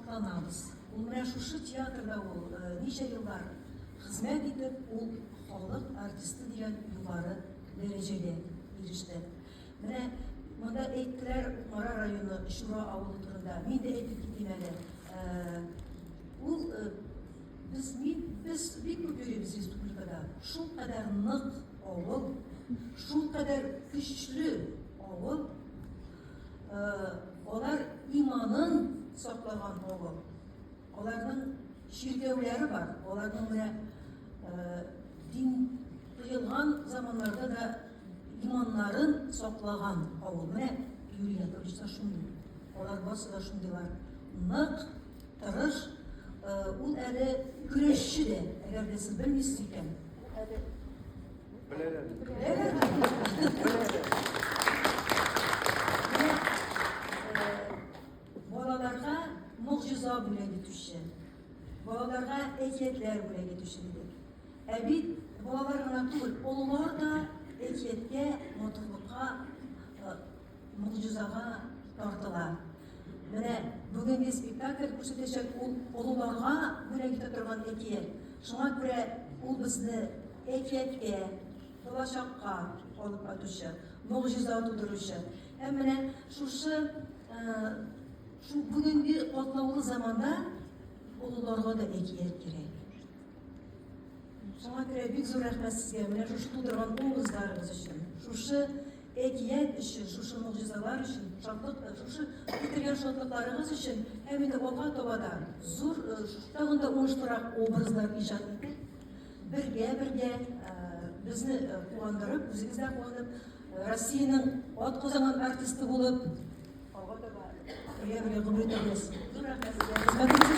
шатланабыз. Ул менә шушы театрда ул ничә еллар хезмәт итеп, ул халык артисты дигән югары дәрәҗәгә иреште. Менә монда әйттеләр Мара районы Шура авылы турында. Мин дә әйтеп китим әле. Ул без бик күп йөрибез республикада. Шул кадәр нык авыл, шул кадәр көчле авыл. Алар иманын саклаган авыл. Аларның ширкәүләре бар. Аларның менә дин тыелган заманнарда да иманнарын саклаган авыл. Менә Юрий ЧУКТИЕВ. Алар басы да шундыйлар. Нык, тырыш, ул әле көрәшче дә, әгәр дә сез белмисез икән. Беләләр. Балаларга могҗиза бүләк итүче, балаларга әкиятләр бүләк итүче дидек. Ә бит балалар гына түгел, олылар да әкияткә, матурлыкка, могҗизага тартыла. Менә бүгенге спектакль күрсәтәчәк ул олыларга бүләк итә торган әкият. Шуңа күрә ул безне әкияткә, болашакка алып кайтучы, могҗиза тудыручы. Һәм менә шушы бүгенге катлаулы заманда олыларга да әкият кирәк. Шуңа күрә бик зур рәхмәт сезгә менә шушы тудырган образларыгыз өчен, шушы әкият өчен, шушы могҗизалар өчен, шушы китергән шатлыкларыгыз өчен, һәм инде алга таба да зур, тагын да уңышлырак образлар иҗат итеп, бергә безне куандырып, үзегез дә куанып, Россиянең атказанган артисты булып, алга таба гомер итәбез. Зур рәхмәт сезгә.